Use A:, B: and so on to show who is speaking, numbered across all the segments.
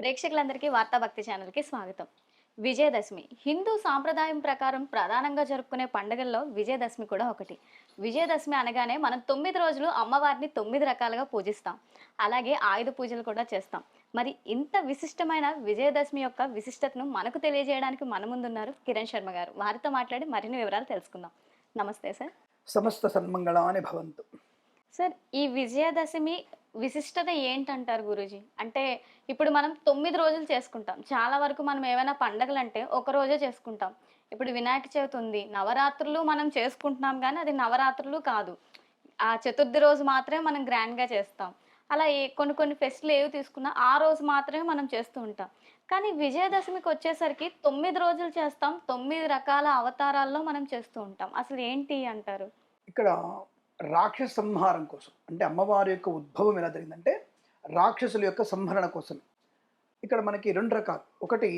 A: ప్రేక్షకులందరికీ వార్తా భక్తి ఛానల్కి స్వాగతం. విజయదశమి హిందూ సాంప్రదాయం ప్రకారం ప్రధానంగా జరుపుకునే పండుగల్లో విజయదశమి కూడా ఒకటి. విజయదశమి అనగానే మనం 9 రోజులు అమ్మవారిని 9 రకాలుగా పూజిస్తాం. అలాగే ఆయుధ పూజలు కూడా చేస్తాం. మరి ఇంత విశిష్టమైన విజయదశమి యొక్క విశిష్టతను మనకు తెలియజేయడానికి మన ముందున్నారు కిరణ్ శర్మ గారు. వారితో మాట్లాడి మరిన్ని వివరాలు తెలుసుకుందాం. నమస్తే సార్.
B: సమస్త సన్మంగళాని భవంతు.
A: సార్, ఈ విజయదశమి విశిష్టత ఏంటంటారు గురూజీ? అంటే ఇప్పుడు మనం 9 రోజులు చేసుకుంటాం. చాలా వరకు మనం ఏవైనా పండగలంటే ఒక రోజే చేసుకుంటాం. ఇప్పుడు వినాయక చవితి ఉంది. నవరాత్రులు మనం చేసుకుంటున్నాం గానీ అది నవరాత్రులు కాదు. ఆ చతుర్థి రోజు మాత్రమే మనం గ్రాండ్‌గా చేస్తాం. అలా కొన్ని కొన్ని ఫెస్టులు ఏవి తీసుకున్నా ఆ రోజు మాత్రమే మనం చేస్తూ ఉంటాం. కానీ విజయదశమికొచ్చేసరికి 9 రోజులు చేస్తాం. 9 రకాల అవతారాల్లో మనం చేస్తూ ఉంటాం. అసలు ఏంటి అంటారు?
B: ఇక్కడ రాక్షస సంహారం కోసం, అంటే అమ్మవారి యొక్క ఉద్భవం ఎలా జరిగిందంటే రాక్షసుల యొక్క సంహరణ కోసం. ఇక్కడ మనకి రెండు రకాలు. ఒకటి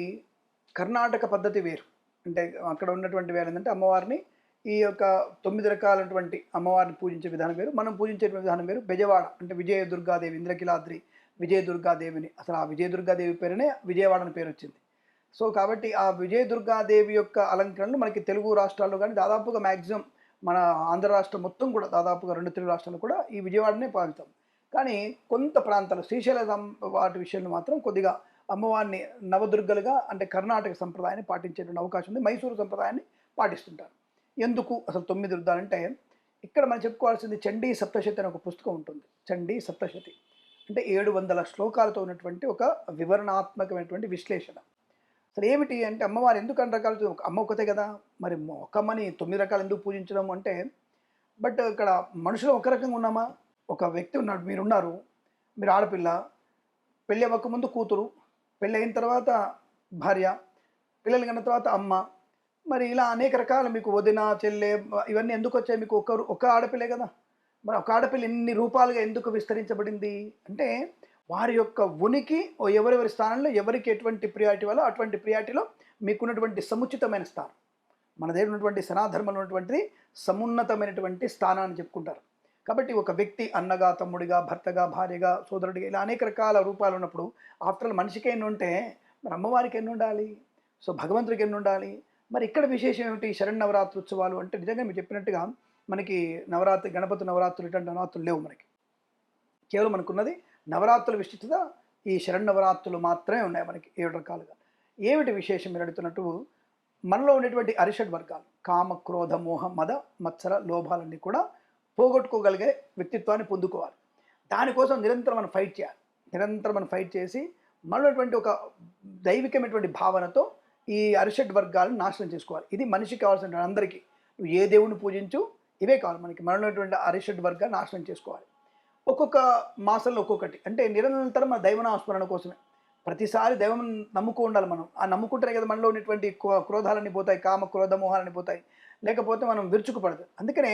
B: కర్ణాటక పద్ధతి వేరు. అంటే అక్కడ ఉన్నటువంటి వేరు ఏంటంటే అమ్మవారిని ఈ యొక్క 9 రకాలైనటువంటి అమ్మవారిని పూజించే విధానం వేరు, మనం పూజించే విధానం వేరు. బెజవాడ అంటే విజయదుర్గాదేవి, ఇంద్రకిలాద్రి విజయదుర్గాదేవిని, అసలు ఆ విజయదుర్గాదేవి పేరునే విజయవాడ అని పేరు వచ్చింది. సో కాబట్టి ఆ విజయదుర్గాదేవి యొక్క అలంకరణలు మనకి తెలుగు రాష్ట్రాల్లో కానీ దాదాపుగా మ్యాక్సిమం మన ఆంధ్ర రాష్ట్రం మొత్తం కూడా దాదాపుగా రెండు తెలుగు రాష్ట్రాలు కూడా ఈ విజయవాడనే పాలిస్తాం. కానీ కొంత ప్రాంతాలు శ్రీశైలం వాటి విషయంలో మాత్రం కొద్దిగా అమ్మవారిని నవదుర్గలుగా, అంటే కర్ణాటక సంప్రదాయాన్ని పాటించేటువంటి అవకాశం ఉంది. మైసూరు సంప్రదాయాన్ని పాటిస్తుంటారు. ఎందుకు అసలు 9 రుద్రాలంటే ఇక్కడ మనం చెప్పుకోవాల్సింది చండీ సప్తశతి అనే ఒక పుస్తకం ఉంటుంది. చండీ సప్తశతి అంటే 700 శ్లోకాలతో ఉన్నటువంటి ఒక వివరణాత్మకమైనటువంటి విశ్లేషణ. అసలు ఏమిటి అంటే అమ్మవారు ఎందుకు అన్ని రకాలు, అమ్మ ఒకతే కదా, మరి ఒక అమ్మని 9 రకాలు ఎందుకు పూజించడం అంటే, బట్ ఇక్కడ మనుషులు ఒక రకంగా ఉన్నామా? ఒక వ్యక్తి ఉన్నాడు, మీరున్నారు, మీరు ఆడపిల్ల, పెళ్ళి అవ్వక ముందు కూతురు, పెళ్ళి అయిన తర్వాత భార్య, పిల్లలు కన్న తర్వాత అమ్మ, మరి ఇలా అనేక రకాల మీకు వదిన, చెల్లె, ఇవన్నీ ఎందుకు వచ్చాయి? మీకు ఒక ఆడపిల్లే కదా. మరి ఒక ఆడపిల్ల ఇన్ని రూపాలుగా ఎందుకు విస్తరించబడింది అంటే వారి యొక్క ఉనికి ఎవరెవరి స్థానంలో ఎవరికి ఎటువంటి ప్రియారిటీ వల్ల అటువంటి ప్రియారిటీలో మీకున్నటువంటి సముచితమైన స్థానం. మన దగ్గర ఉన్నటువంటి సనాధర్మంలో ఉన్నటువంటిది సమున్నతమైనటువంటి స్థానాన్ని చెప్పుకుంటారు. కాబట్టి ఒక వ్యక్తి అన్నగా, తమ్ముడిగా, భర్తగా, భార్యగా, సోదరుడిగా ఇలా అనేక రకాల రూపాలు ఉన్నప్పుడు ఆఫ్టర్ మనిషికి ఎన్ని ఉంటే మరి అమ్మవారికి ఎన్ని ఉండాలి? సో భగవంతుడికి ఎన్ని ఉండాలి? మరి ఇక్కడ విశేషం ఏమిటి? శరన్నవరాత్రి ఉత్సవాలు అంటే నిజంగా మీరు చెప్పినట్టుగా మనకి నవరాత్రి, గణపతి నవరాత్రులు ఇటువంటి నవరాత్రులు లేవు మనకి. కేవలం మనకున్నది నవరాత్రుల విశిష్టత ఈ శరన్నవరాత్రులు మాత్రమే ఉన్నాయి మనకి 7 రకాలుగా. ఏమిటి విశేషం మీరు అడుగుతున్నట్టు, మనలో ఉండేటువంటి అరిషడ్ వర్గాలు కామ, క్రోధ, మోహ, మద, మత్సర, లోభాలన్నీ కూడా పోగొట్టుకోగలిగే వ్యక్తిత్వాన్ని పొందుకోవాలి. దానికోసం నిరంతరం మనం ఫైట్ చేయాలి. నిరంతరం మనం ఫైట్ చేసి మనలోటువంటి ఒక దైవికమైనటువంటి భావనతో ఈ అరిషడ్ వర్గాలను నాశనం చేసుకోవాలి. ఇది మనిషికి కావాల్సిన అందరికీ. నువ్వు ఏ దేవుని పూజించు, ఇవే కావాలి మనకి. మనలోటువంటి అరిషడ్ వర్గాలు నాశనం చేసుకోవాలి. ఒక్కొక్క మాసంలో ఒక్కొక్కటి, అంటే నిరంతరం మన దైవనాస్మరణ కోసమే. ప్రతిసారి దైవం నమ్ముకో ఉండాలి మనం. ఆ నమ్ముకుంటేనే కదా మనలో ఉన్నటువంటి క్రోధాలన్నీ పోతాయి, కామ, క్రోధ, మోహాలన్నీ పోతాయి. లేకపోతే మనం విరుచుకుపడదు. అందుకనే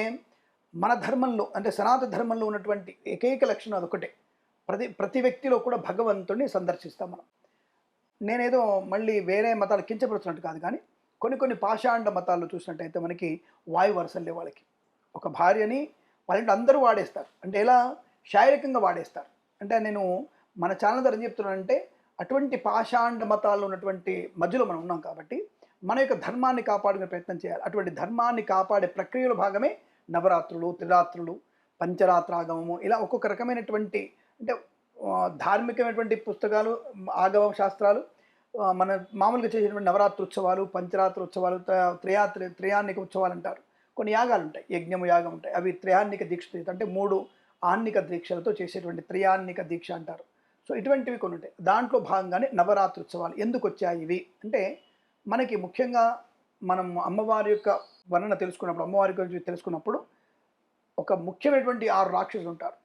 B: మన ధర్మంలో, అంటే సనాతన ధర్మంలో ఉన్నటువంటి ఏకైక లక్షణం అదొకటే. ప్రతి వ్యక్తిలో కూడా భగవంతుడిని సందర్శిస్తాం మనం. నేనేదో మళ్ళీ వేరే మతాలు కించపరుచున్నట్టు కాదు, కానీ కొన్ని పాషాండ మతాల్లో చూసినట్టయితే మనకి వాయు వరసలే వాళ్ళకి. ఒక భార్యని వాళ్ళ ఇంట్లో అందరూ వాడేస్తారు. అంటే ఎలా? శారీరకంగా వాడేస్తారు. అంటే నేను మన ఛానల్ ద్వారా ఏం చెప్తున్నానంటే అటువంటి పాషాండ మతాల్లో ఉన్నటువంటి మధ్యలో మనం ఉన్నాం కాబట్టి మన యొక్క ధర్మాన్ని కాపాడుకునే ప్రయత్నం చేయాలి. అటువంటి ధర్మాన్ని కాపాడే ప్రక్రియలో భాగమే నవరాత్రులు, త్రిరాత్రులు, పంచరాత్రాగమము, ఇలా ఒక్కొక్క రకమైనటువంటి అంటే ధార్మికమైనటువంటి పుస్తకాలు, ఆగమ శాస్త్రాలు, మన మామూలుగా చేసేటువంటి నవరాత్రి ఉత్సవాలు, పంచరాత్రి ఉత్సవాలు, త్రయాన్నిక ఉత్సవాలు అంటారు. కొన్ని యాగాలు ఉంటాయి, యజ్ఞము, యాగం ఉంటాయి. అవి త్రయాన్నిక దీక్ష, అంటే 3 ఆన్నిక దీక్షలతో చేసేటువంటి త్రయాన్నిక దీక్ష అంటారు. సో ఇటువంటివి కొన్ని ఉంటాయి. దాంట్లో భాగంగానే నవరాత్రి ఉత్సవాలు ఎందుకు వచ్చాయి ఇవి అంటే, మనకి ముఖ్యంగా మనం అమ్మవారి యొక్క వర్ణన తెలుసుకున్నప్పుడు, అమ్మవారి గురించి తెలుసుకున్నప్పుడు ఒక ముఖ్యమైనటువంటి 6 రాక్షసులు ఉంటారు.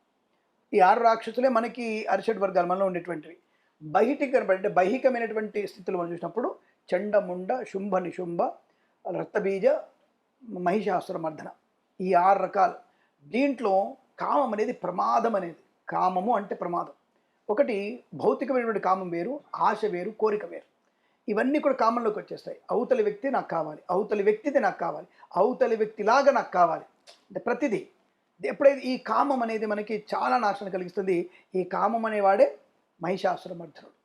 B: ఈ 6 రాక్షసులే మనకి అరిషడ్ వర్గాలు మనలో ఉండేటువంటివి. బయటికి కనబడే బహికమైనటువంటి స్థితిలో మనం చూసినప్పుడు చండముండ, శుంభ, నిశుంభ, రక్తబీజ, మహిషాసుర మర్దన, ఈ 6 రకాలు. దీంట్లో కామం అనేది ప్రమాదం అనేది. కామము అంటే ప్రమాదం. ఒకటి భౌతికమైనటువంటి కామం వేరు, ఆశ వేరు, కోరిక వేరు. ఇవన్నీ కూడా కామంలోకి వచ్చేస్తాయి. అవతలి వ్యక్తి నాకు కావాలి, అవతలి వ్యక్తిది నాకు కావాలి, అవతలి వ్యక్తిలాగా నాకు కావాలి, అంటే ప్రతిదీ. ఎప్పుడైతే ఈ కామం అనేది మనకి చాలా నాశనం కలిగిస్తుంది. ఈ కామం అనేవాడే మహిషాసుర మర్దనుడు.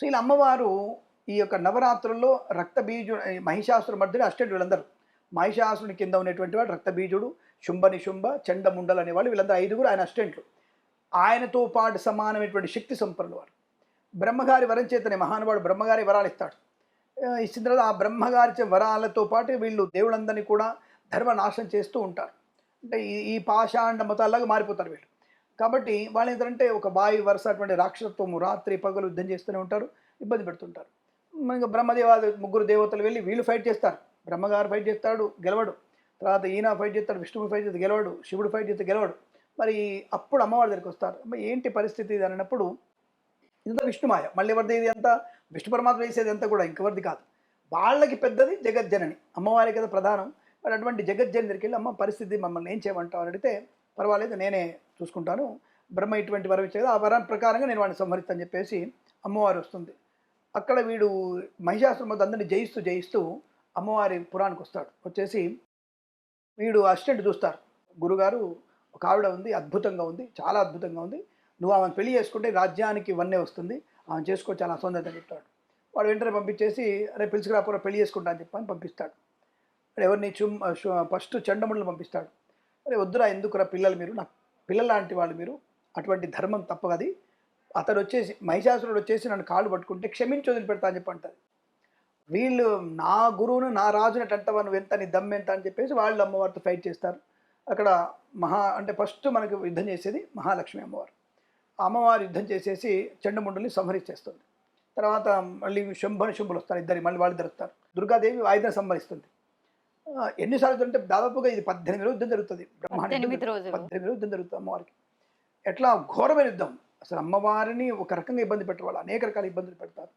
B: సో ఇలా అమ్మవారు ఈ యొక్క నవరాత్రుల్లో రక్తబీజు మహిషాసుర మధ్యలో అష్టంటి వీళ్ళందరూ మహిషాసురుని కింద ఉన్నటువంటి వాడు రక్తబీజుడు, శుంభ నిశుంభ, చండముండలు అనేవాళ్ళు, వీళ్ళందరూ ఐదుగురు ఆయన అష్టంట్లు. ఆయనతో పాటు సమానమైనటువంటి శక్తి సంపన్నులు వారు. బ్రహ్మగారి వరం చేతనే మహానుభావుడు బ్రహ్మగారి వరాలు ఇస్తాడు. ఇచ్చిన తర్వాత ఆ బ్రహ్మగారి వరాలతో పాటు వీళ్ళు దేవుళ్ళందరినీ కూడా ధర్మనాశనం చేస్తూ ఉంటారు. అంటే ఈ పాషాండ మతాల్లాగా మారిపోతారు వీళ్ళు. కాబట్టి వాళ్ళు ఏంటంటే ఒక బావి వరుస అటువంటి రాక్షసత్వము రాత్రి పగలు యుద్ధం చేస్తూనే ఉంటారు, ఇబ్బంది పెడుతుంటారు. ఇంకా బ్రహ్మదేవాది ముగ్గురు దేవతలు వెళ్ళి వీళ్ళు ఫైట్ చేస్తారు. బ్రహ్మగారు ఫైట్ చేస్తాడు, గెలవడు. తర్వాత ఈయన ఫైట్ చేస్తాడు, విష్ణువు ఫైట్ చేస్తే గెలవడు, శివుడు ఫైట్ చేస్తే గెలవడు. మరి అప్పుడు అమ్మవారి దగ్గరికి వస్తారు. అమ్మ ఏంటి పరిస్థితి ఇది అన్నప్పుడు ఇదంతా విష్ణుమాయ, మళ్ళీ ఎవరిది ఇది అంతా విష్ణు పరమాత్మ వేసేది అంతా కూడా ఇంకెవరిది కాదు. వాళ్ళకి పెద్దది జగజ్జనని, అమ్మవారి కదా ప్రధానం. మరి అటువంటి జగజ్జని దగ్గరికి వెళ్ళి అమ్మ పరిస్థితి మమ్మల్ని ఏం చేయమంటావు అని అడిగితే, పర్వాలేదు నేనే చూసుకుంటాను, బ్రహ్మ ఇటువంటి వరం ఇచ్చేది, ఆ వరం ప్రకారంగా నేను వాడిని సంహరిస్తాను చెప్పేసి అమ్మవారు వస్తుంది. అక్కడ వీడు మహిషాసుర మొదలు అందరినీ జయిస్తూ అమ్మవారి పురానికి వస్తాడు. వచ్చేసి వీడు అసిస్టెంట్ చూస్తారు, గురుగారు ఒక ఆవిడ ఉంది, అద్భుతంగా ఉంది, చాలా అద్భుతంగా ఉంది, నువ్వు ఆమెను పెళ్లి చేసుకుంటే రాజ్యానికి వన్నే వస్తుంది, ఆమె చేసుకో చాలా సౌందర్యం అని చెప్తాడు. వాడు వెంటనే పంపించేసి అరే పిలుచుకురాపురా పెళ్లి చేసుకుంటా అని చెప్పని పంపిస్తాడు. ఎవరిని ఫస్ట్ చండముండలు పంపిస్తాడు. అరే వద్దురా, ఎందుకురా పిల్లలు, మీరు నా పిల్లల లాంటి వాళ్ళు, మీరు అటువంటి ధర్మం తప్పగది. అతడు వచ్చేసి మహిషాసురుడు వచ్చేసి నన్ను కాళ్ళు పట్టుకుంటే క్షమించి వదిలిపెడతా అని చెప్పి అంటారు. వీళ్ళు నా గురువును నా రాజుని అంటావా, నువ్వు ఎంత, నీ దమ్ ఎంత అని చెప్పేసి వాళ్ళు అమ్మవారితో ఫైట్ చేస్తారు. అక్కడ అంటే ఫస్ట్ మనకు యుద్ధం చేసేది మహాలక్ష్మి అమ్మవారు. ఆ అమ్మవారు యుద్ధం చేసేసి చండముండుల్ని సంహరించేస్తుంది. తర్వాత మళ్ళీ శుంభులు వస్తారు, మళ్ళీ వాళ్ళిద్దరు వస్తారు. దుర్గాదేవి ఆయుధం సంహరిస్తుంది. ఎన్నిసార్లు అంటే దాదాపుగా ఇది 18 రోజులు యుద్ధం జరుగుతుంది.
A: 18 రోజులు
B: యుద్ధం జరుగుతుంది అమ్మవారికి. ఎట్లా ఘోరమైన యుద్ధం, అసలు అమ్మవారిని ఒక రకంగా ఇబ్బంది పెట్టే వాళ్ళు అనేక రకాల ఇబ్బందులు పెడతారు.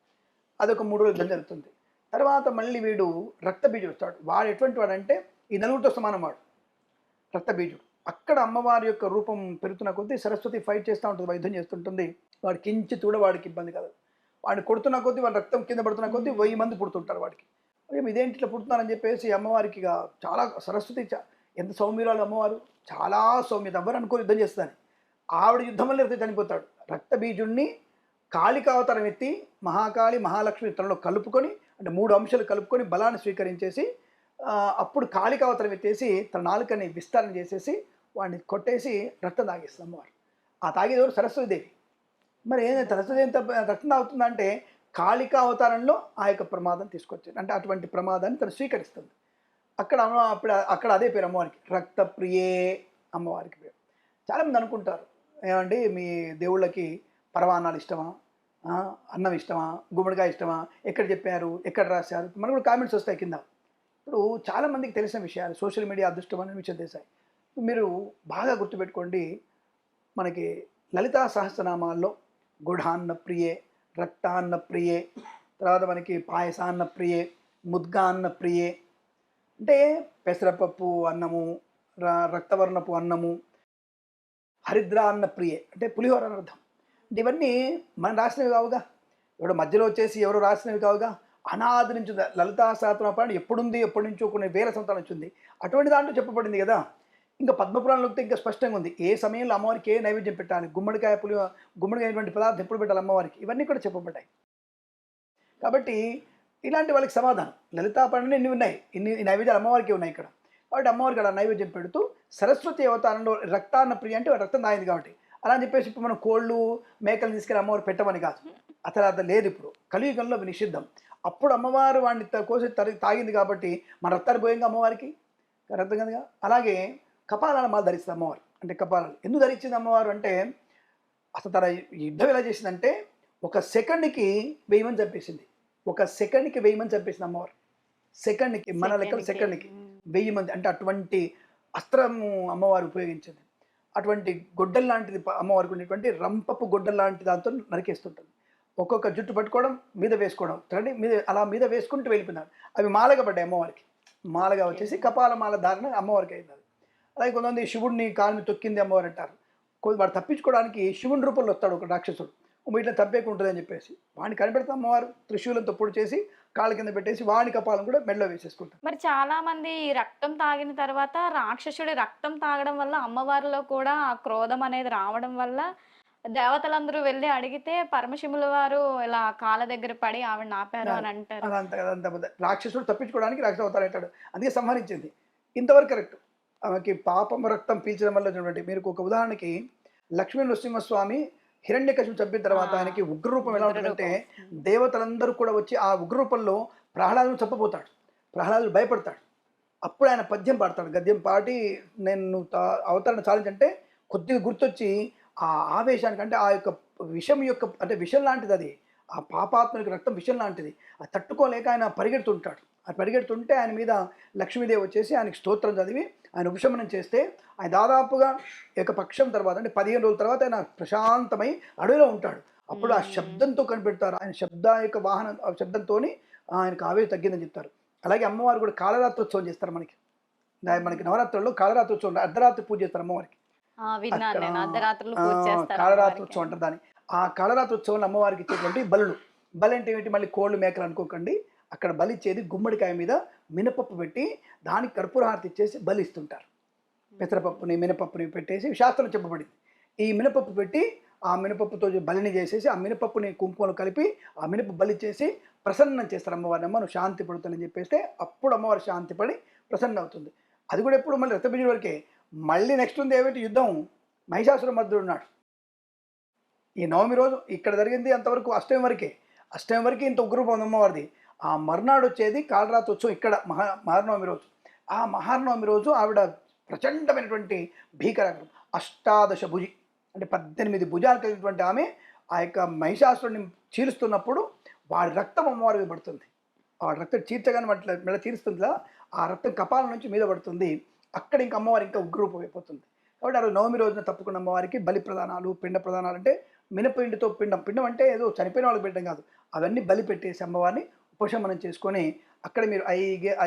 B: అదొక 3 రోజులు యుద్ధం జరుగుతుంది. తర్వాత మళ్ళీ వీడు రక్తబీజుడు వస్తాడు. వాడు ఎటువంటి వాడు అంటే ఈ నలుగురితో సమానం వాడు, రక్తబీజుడు. అక్కడ అమ్మవారి యొక్క రూపం పెరుగుతున్న కొద్దీ సరస్వతి ఫైట్ చేస్తూ ఉంటుంది, యుద్ధం చేస్తుంటుంది. వాడు కించి కూడా వాడికి ఇబ్బంది కాదు. వాడిని కొడుతున్న కొద్దీ, వాడి రక్తం కింద పడుతున్న కొద్దీ 1000 మంది పుడుతుంటారు వాడికి. ఇదేంటి ఇట్లా పుడుతున్నారని చెప్పేసి అమ్మవారికి చాలా సరస్వతి ఎంత సౌమ్యురాలు అమ్మవారు, చాలా సౌమ్యత, ఎవరు అనుకో యుద్ధం చేస్తుందని. ఆవిడ యుద్ధం వల్ల చనిపోతాడు. రక్తబీజుడిని కాళికావతారం ఎత్తి మహాకాళి మహాలక్ష్మి తనలో కలుపుకొని, అంటే 3 అంశాలు కలుపుకొని బలాన్ని స్వీకరించేసి అప్పుడు కాళికావతారం ఎత్తేసి తన నాలుకని విస్తరణ చేసేసి వాడిని కొట్టేసి రక్తం తాగేస్తుంది అమ్మవారు. ఆ తాగేదెవరు? సరస్వతీదేవి. మరి ఏంటంటే సరస్వతి ఎంత రక్తం తాగుతుందంటే కాళికా అవతారంలో ఆ యొక్క ప్రమాదం తీసుకొచ్చింది. అంటే అటువంటి ప్రమాదాన్ని తను స్వీకరిస్తుంది. అక్కడ అదే పేరు అమ్మవారికి, రక్తప్రియే అమ్మవారికి పేరు. చాలామంది అనుకుంటారు, ఏమండి మీ దేవుళ్ళకి పరవాన్నాలు ఇష్టమా, అన్నం ఇష్టమా, గుమ్మడికాయ ఇష్టమా, ఎక్కడ చెప్పారు, ఎక్కడ రాశారు, మనకు కూడా కామెంట్స్ వస్తాయి కింద. ఇప్పుడు చాలామందికి తెలిసిన విషయాలు, సోషల్ మీడియా అదృష్టం అనే విషయం తెలిసాయి. మీరు బాగా గుర్తుపెట్టుకోండి, మనకి లలితా సహస్రనామాల్లో గుఢాన్న ప్రియే, రక్తాన్న ప్రియే, తర్వాత మనకి పాయసాన్న ప్రియే, ముద్గాన్న ప్రియే, అంటే పెసరపప్పు అన్నము, రక్తవర్ణపు అన్నము, హరిద్ర అన్న ప్రియే అంటే పులిహోర అని అర్థం. అంటే ఇవన్నీ మనం రాసినవి కావుగా, ఎవడో మధ్యలో వచ్చేసి ఎవరో రాసినవి కావుగా. అనాది నుంచి లలితా సహస్రనామం ఎప్పుడుంది, ఎప్పటి నుంచో కొన్ని వేల సంవత్సరాల నుంచి ఉంది. అటువంటి దాంట్లో చెప్పబడింది కదా. ఇంకా పద్మపురాణంలో ఇంకా స్పష్టంగా ఉంది ఏ సమయంలో అమ్మవారికి ఏ నైవేద్యం పెట్టాలి, గుమ్మడికాయ గుమ్మడికాయ పదార్థం ఎప్పుడు పెట్టాలి అమ్మవారికి, ఇవన్నీ కూడా చెప్పబడ్డాయి. కాబట్టి ఇలాంటి వాళ్ళకి సమాధానం లలితాపరణి ఎన్ని ఉన్నాయి, ఇన్ని నైవేద్యాలు అమ్మవారికి ఉన్నాయి ఇక్కడ. కాబట్టి అమ్మవారికి అలా నైవేద్యం పెడుతూ సరస్వతి అవతారంలో రక్తాన్న ప్రియ అంటే రక్తం తాగింది కాబట్టి అలా అని చెప్పేసి ఇప్పుడు మనం కోళ్ళు మేకలు తీసుకెళ్ళి అమ్మవారు పెట్టమని కాదు, అసలు అది లేదు. ఇప్పుడు కలియుగంలో నిషిద్ధం. అప్పుడు అమ్మవారు వాడిని కోసి తాగింది కాబట్టి మన రక్తాన్ని పోయింది అమ్మవారికి, అర్థం కనుక. అలాగే కపాలాల మాల ధరిస్తుంది అమ్మవారు. అంటే కపాలాలు ఎందుకు ధరించింది అమ్మవారు అంటే, అసలు తన యుద్ధం ఎలా చేసిందంటే 1 సెకండ్కి 1000 మంది చంపేసింది. 1 సెకండ్కి 1000 మంది చంపేసింది అమ్మవారు. సెకండ్కి మన లెక్కలు సెకండ్కి 1000 మంది. అంటే అటువంటి అస్త్రము అమ్మవారు ఉపయోగించింది. అటువంటి గొడ్డలు లాంటిది అమ్మవారికి ఉండేటువంటి రంపపు గొడ్డలు లాంటి దాంతో నరికేస్తుంటుంది. ఒక్కొక్క జుట్టు పట్టుకోవడం, మీద వేసుకోవడం, మీద అలా మీద వేసుకుంటూ వెళ్ళిపోయినాడు. అవి మాలగా పడ్డాయి అమ్మవారికి. మాలగా వచ్చేసి కపాల మాల ధారణ అమ్మవారికి అయింది. అది అలాగే కొంతమంది శివుడిని కాలుని తొక్కింది అమ్మవారు అంటారు. వాడు తప్పించుకోవడానికి శివుని రూపంలో వస్తాడు ఒక రాక్షసుడు, ఇట్లా తప్పేకుంటుంది అని చెప్పేసి వాడిని కనిపెడతాం అమ్మవారు త్రిశూలంతో పొడి చేసి కాళ్ళ కింద పెట్టేసి వాడి కపాలం కూడా మెడలో వేసేసుకుంటారు.
A: మరి చాలా మంది రక్తం తాగిన తర్వాత రాక్షసుడి రక్తం తాగడం వల్ల అమ్మవారిలో కూడా ఆ క్రోధం అనేది రావడం వల్ల దేవతలందరూ వెళ్ళి అడిగితే పరమశివుల వారు ఇలా కాళ్ళ దగ్గర పడి ఆవిడ ఆపారు అని అంటారు.
B: అదంతా అబద్ధం. రాక్షసుడు తప్పించుకోవడానికి రాక్షసు అవతారం ఎత్తాడు. అందుకే సంహరించింది. ఇంతవరకు కరెక్ట్. ఆమెకి పాపం రక్తం పీల్చడం వల్ల చూడండి, మీరు ఒక ఉదాహరణకి లక్ష్మీ నృసింహస్వామి హిరణ్యకశిపుని చంపిన తర్వాత
A: ఆ!
B: ఆయనకి ఉగ్రరూపం ఎలా ఉంటుందంటే,
A: ఉగ్రరూపం.
B: దేవతలందరూ కూడా వచ్చి ఆ ఉగ్రరూపంలో ప్రహ్లాదుని చంపబోతాడు. ప్రహ్లాదుడు భయపడతాడు. అప్పుడు ఆయన పద్యం పాడతాడు. గద్యం పాడి నేను నువ్వు అవతరణ చాలించంటే కొద్దిగా గుర్తొచ్చి ఆ ఆవేశానికి, అంటే ఆ యొక్క విషం యొక్క, అంటే విషం లాంటిది అది. ఆ పాపాత్మనికి రక్తం విషం లాంటిది. అది తట్టుకోలేక ఆయన పరిగెడుతుంటాడు. ఆ పరిగెడుతుంటే ఆయన మీద లక్ష్మీదేవి వచ్చేసి ఆయనకి స్తోత్రం చదివి ఆయన ఉపశమనం చేస్తే ఆయన దాదాపుగా పక్షం తర్వాత, అంటే 15 రోజుల తర్వాత ఆయన ప్రశాంతమై అడవిలో ఉంటాడు. అప్పుడు ఆ శబ్దంతో కనిపెడతారు. ఆయన శబ్ద యొక్క వాహనం, ఆ శబ్దంతోని ఆయనకు ఆవేశం తగ్గిందని చెప్తారు. అలాగే అమ్మవారు కూడా కాళరాత్రోత్సవం చేస్తారు మనకి. మనకి నవరాత్రుల్లో కాళరాత్రోత్సవం అర్ధరాత్రి పూజ చేస్తారు అమ్మవారికి.
A: ఆ! విన్నాను
B: అక్కడ
A: నేను. అర్ధరాత్రులు పూజ చేస్తారు
B: కాళరాత్రోత్సవం
A: అమ్మవారికి.
B: అంటారు దాన్ని. ఆ కాళరాత్రోత్సవంలో అమ్మవారికి ఇచ్చేటువంటి బలులు. బలంటే ఏమిటి, మళ్ళీ కోళ్ళు మేకలు అనుకోకండి. అక్కడ బలిచ్చేది గుమ్మడికాయ మీద మినపప్పు పెట్టి దానికి కర్పూరహారతి ఇచ్చేసి బలిస్తుంటారు. పెసరపప్పుని మినపప్పుని పెట్టేసి శాస్త్రం చెప్పబడింది. ఈ మినపప్పు పెట్టి ఆ మినపప్పుతో బలిని చేసేసి ఆ మినపప్పుని కుంకుమలు కలిపి ఆ మినప బలిచ్చేసి ప్రసన్నం చేస్తారు అమ్మవారిని. అమ్మ నువ్వు శాంతి పడుతుందని చెప్పేస్తే అప్పుడు అమ్మవారు శాంతి పడి ప్రసన్న అవుతుంది. అది కూడా ఎప్పుడు మళ్ళీ రక్తబీజుడి వరకే. మళ్ళీ నెక్స్ట్ ఉంది ఏమిటి, యుద్ధం. మహిషాసుర మర్దుడు ఉన్నాడు. ఈ నవమి రోజు ఇక్కడ జరిగింది అంతవరకు అష్టమి వరకే. అష్టమి వరకు ఇంత ఉగ్రరూపం ఉంది అమ్మవారిది. ఆ మర్నాడు వచ్చేది కాళరాత్రోత్సవం ఇక్కడ మహానవమి రోజు. ఆ మహానవమి రోజు ఆవిడ ప్రచండమైనటువంటి భీకరంగం, అష్టాదశ భుజి, అంటే 18 భుజాలు కలిగినటువంటి ఆమె ఆ యొక్క మహిషాసురుడిని చీలుస్తున్నప్పుడు వాడి రక్తం అమ్మవారి మీద పడుతుంది. ఆ రక్తం చీల్చగానే మెడ చీలుస్తుందిలా, ఆ రక్తం కపాలం నుంచి మీద పడుతుంది. అక్కడ ఇంకా అమ్మవారి ఇంకా ఉగ్రరూపం అయిపోతుంది. కాబట్టి ఆ రోజు నవమి రోజున తప్పకుండా అమ్మవారికి బలి ప్రదానాలు, పిండ ప్రదానాలు, అంటే మినపిండితో పిండం అంటే ఏదో చనిపోయిన వాళ్ళకి పెట్టడం కాదు, అవన్నీ బలి పెట్టేసి అమ్మవారిని ఉపశమనం చేసుకొని అక్కడ మీరు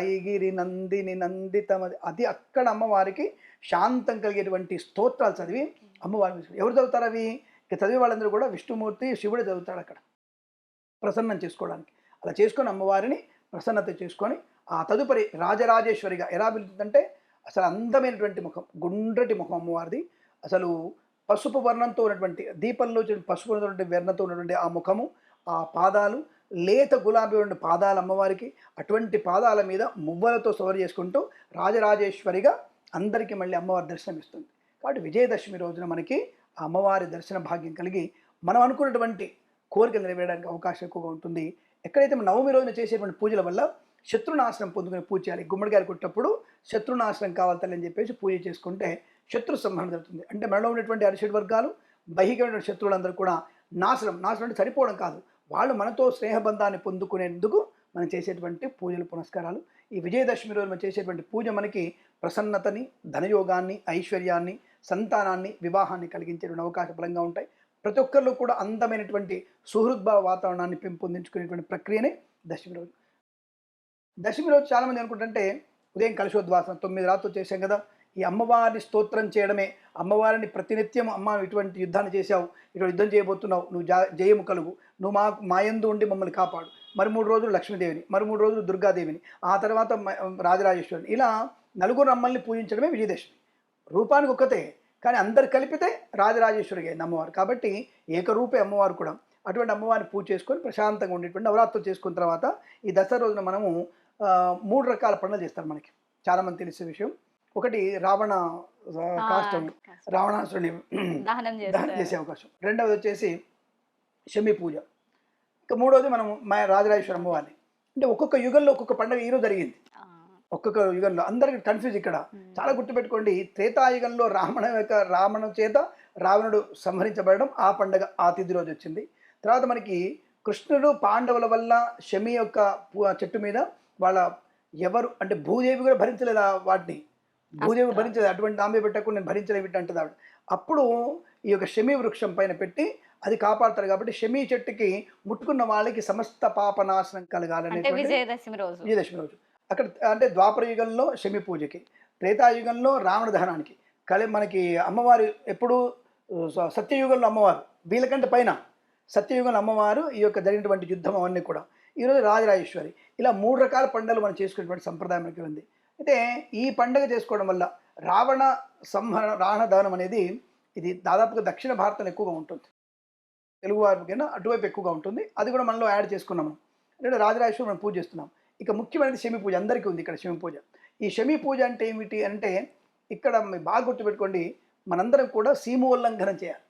B: ఐగిరి నందిని నందితమది, అది అక్కడ అమ్మవారికి శాంతం కలిగేటువంటి స్తోత్రాలు చదివి అమ్మవారిని ఎవరు చదువుతారు అవి? ఇక చదివే వాళ్ళందరూ కూడా విష్ణుమూర్తి, శివుడే చదువుతాడు అక్కడ ప్రసన్నం చేసుకోవడానికి. అలా చేసుకొని అమ్మవారిని ప్రసన్నత చేసుకొని ఆ తదుపరి రాజరాజేశ్వరిగా ఎలా పిలుస్తుందంటే, అసలు అందమైనటువంటి ముఖం, గుండ్రటి ముఖం అమ్మవారిది. అసలు పసుపు వర్ణంతో ఉన్నటువంటి, దీపంలో పసుపు వర్ణంతో ఉన్నటువంటి ఆ ముఖము, ఆ పాదాలు లేత గులాబీ ఉన్న పాదాలు అమ్మవారికి. అటువంటి పాదాల మీద మువ్వలతో సవరి చేసుకుంటూ రాజరాజేశ్వరిగా అందరికీ మళ్ళీ అమ్మవారి దర్శనం ఇస్తుంది. కాబట్టి విజయదశమి రోజున మనకి ఆ అమ్మవారి దర్శన భాగ్యం కలిగి మనం అనుకున్నటువంటి కోరికలు నెరవేయడానికి అవకాశం ఎక్కువగా ఉంటుంది. ఎక్కడైతే మనం నవమి రోజున చేసేటువంటి పూజల వల్ల శత్రునాశనం పొందుకునే పూజ చేయాలి. గుమ్మడికాయలు కొట్టినప్పుడు శత్రునాశనం కావాలి తల్లి అని చెప్పేసి పూజ చేసుకుంటే శత్రు సంహరణ జరుగుతుంది. అంటే మనలో ఉన్నటువంటి అరిషడ్ వర్గాలు, బహిగా శత్రువులందరూ కూడా నాశనం అంటే చనిపోవడం కాదు, వాళ్ళు మనతో స్నేహబంధాన్ని పొందుకునేందుకు మనం చేసేటువంటి పూజలు పునస్కారాలు. ఈ విజయదశమి రోజు మనం చేసేటువంటి పూజ మనకి ప్రసన్నతని, ధనయోగాన్ని, ఐశ్వర్యాన్ని, సంతానాన్ని, వివాహాన్ని కలిగించేటువంటి అవకాశ బలంగా ఉంటాయి. ప్రతి ఒక్కరిలో కూడా అందమైనటువంటి సుహృద్భావ వాతావరణాన్ని పెంపొందించుకునేటువంటి ప్రక్రియనే దశమి రోజు. దశమి రోజు చాలామంది అనుకుంటుంటే ఉదయం కలశోద్వాసన 9 రాత్రులు చేశాం కదా, ఈ అమ్మవారిని స్తోత్రం చేయడమే, అమ్మవారిని ప్రతినిత్యం అమ్మ ఇటువంటి యుద్ధాన్ని చేశావు, ఇటువంటి యుద్ధం చేయబోతున్నావు, నువ్వు జయము కలుగు, నువ్వు మా యందు ఉండి మమ్మల్ని కాపాడు, మరి 3 రోజులు లక్ష్మీదేవిని, మరి 3 రోజులు దుర్గాదేవిని, ఆ తర్వాత రాజరాజేశ్వరిని, ఇలా నలుగురు అమ్మల్ని పూజించడమే విజయదశమి. రూపానికి ఒక్కతే, కానీ అందరు కలిపితే రాజరాజేశ్వరికి అయింది అమ్మవారు. కాబట్టి ఏకరూపే అమ్మవారు కూడా. అటువంటి అమ్మవారిని పూజ చేసుకొని ప్రశాంతంగా ఉండేటువంటి నవరాత్రులు చేసుకున్న తర్వాత ఈ దసరా రోజున మనము 3 రకాల పండుగలు చేస్తారు. మనకి చాలామంది తెలిసే విషయం. ఒకటి రావణ కాష్టం, రావణాసురుని
A: దహనం
B: దహనం చేసే అవకాశం. రెండవది వచ్చేసి శమి పూజ. ఇంకా మూడవది మనం రాజరాజేశ్వరి అమ్మవారిని. అంటే ఒక్కొక్క యుగంలో ఒక్కొక్క పండుగ ఈరోజు జరిగింది. ఒక్కొక్క యుగంలో అందరికి కన్ఫ్యూజ్. ఇక్కడ చాలా గుర్తుపెట్టుకోండి, త్రేతాయుగంలో రావణ చేత రావణుడు సంహరించబడడం ఆ పండుగ ఆ తిథి రోజు వచ్చింది. తర్వాత మనకి కృష్ణుడు పాండవుల వల్ల శమి యొక్క చెట్టు మీద వాళ్ళ ఎవరు అంటే భూదేవి కూడా భరించలేదు వాటిని, భూదేవి భరించలేదు, అటువంటి ఆమె పెట్టకుండా నేను భరించలేదు అంటుంది ఆవిడ. అప్పుడు ఈ యొక్క శమి వృక్షం పైన పెట్టి అది కాపాడతారు. కాబట్టి శమి చెట్టుకి ముట్టుకున్న వాళ్ళకి సమస్త పాపనాశనం కలగాలని
A: విజయదశమి
B: రోజు అక్కడ, అంటే ద్వాపర యుగంలో శమి పూజకి, త్రేతాయుగంలో రావణ దహనానికి మనకి అమ్మవారు ఎప్పుడు సత్యయుగంలో అమ్మవారు, వీళ్ళకంటే పైన సత్యయుగంలో అమ్మవారు ఈ యొక్క జరిగినటువంటి యుద్ధం అవన్నీ కూడా. ఈరోజు రాజరాజేశ్వరి. ఇలా 3 రకాల పండుగలు మనం చేసుకునేటువంటి సంప్రదాయం మనకి ఉంది. అయితే ఈ పండుగ చేసుకోవడం వల్ల రావణ దహనం అనేది ఇది దాదాపుగా దక్షిణ భారతంలో ఎక్కువగా ఉంటుంది. తెలుగు వారికైనా అటువైపు ఎక్కువగా ఉంటుంది. అది కూడా మనలో యాడ్ చేసుకున్నాము. అంటే రాజరాజేశ్వరం మనం పూజ చేస్తున్నాం. ఇక ముఖ్యమైనది శమి పూజ. అందరికీ ఉంది ఇక్కడ శమి పూజ. ఈ శమి పూజ అంటే ఏమిటి అంటే, ఇక్కడ మీరు బాగా గుర్తుపెట్టుకోండి, మనందరం కూడా సీమోల్లంఘనం చేయాలి.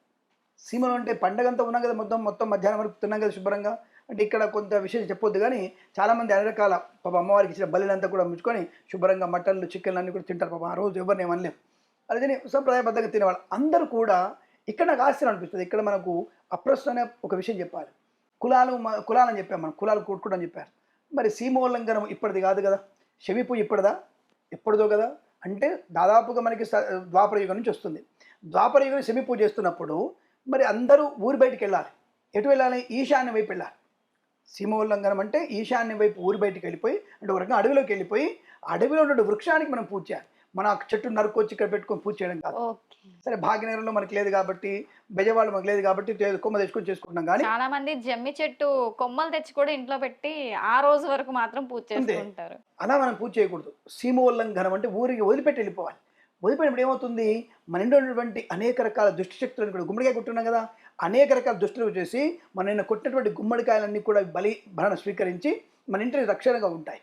B: సీమలు అంటే పండగంతా ఉన్నాం కదా, మొత్తం మధ్యాహ్నం వరకు తిన్నాం కదా శుభ్రంగా. అంటే ఇక్కడ కొంత విషయం చెప్పొద్దు, కానీ చాలామంది అన్ని రకాల పాప అమ్మవారికి ఇచ్చిన బలినంతా కూడా ముంచుకొని శుభ్రంగా మటన్లు చికెన్లు అన్నీ కూడా తింటారు. పాప ఆ రోజు ఎవరిని ఏమనలేం. అదే సంప్రదాయబద్ధంగా తినేవాళ్ళు అందరూ కూడా. ఇక్కడ నాకు ఆశ్చర్యం అనిపిస్తుంది. ఇక్కడ మనకు అప్రస్తుత అనే ఒక విషయం చెప్పాలి. కులాలని చెప్పాం మనం, కులాలు కొట్టుకోవడం చెప్పారు. మరి సీమోల్లంఘనం ఇప్పటిది కాదు కదా, శమి పూజ ఇప్పటిదా, ఎప్పుడుదో కదా. అంటే దాదాపుగా మనకి ద్వాపర యుగం నుంచి వస్తుంది. ద్వాపర యుగం శమి పూజ చేస్తున్నప్పుడు మరి అందరూ ఊరి బయటికి వెళ్ళాలి. ఎటు వెళ్ళాలి? ఈశాన్యం వైపు వెళ్ళాలి. సీమోల్లంఘనం అంటే ఈశాన్యం వైపు ఊరి బయటికి వెళ్ళిపోయి, అంటే ఒక రకంగా అడవిలోకి వెళ్ళిపోయి అడవిలో ఉన్న వృక్షానికి మనం పూజ చేయాలి. మన చెట్టు నరుకొచ్చి ఇక్కడ పెట్టుకొని పూజ చేయడం కాదు. సరే భాగ్యనగరంలో మనకి లేదు కాబట్టి, బెజవాళ్ళు మనకు లేదు కాబట్టి కొమ్మ తెచ్చుకొని చేసుకుంటున్నాం. కానీ
A: చాలా మంది జమ్మి చెట్టు కొమ్మలు తెచ్చి కూడా ఇంట్లో పెట్టి ఆ రోజు వరకు మాత్రం పూజ చేసుకుంటారు.
B: అలా మనం పూజ చేయకూడదు. సీమోల్లంఘనం అంటే ఊరికి వదిలిపెట్టి వెళ్ళిపోవాలి. వదిలిపెట్టినప్పుడు ఏమవుతుంది, మన ఇంట్లో ఉన్నటువంటి అనేక రకాల దుష్ట శక్తులను కూడా, గుమ్మడికాయ కొట్టున్నాం కదా, అనేక రకాల దుష్టులు చేసి మన నిన్న కొట్టినటువంటి గుమ్మడికాయలన్నీ కూడా భరణ స్వీకరించి మన ఇంటిని రక్షణగా ఉంటాయి.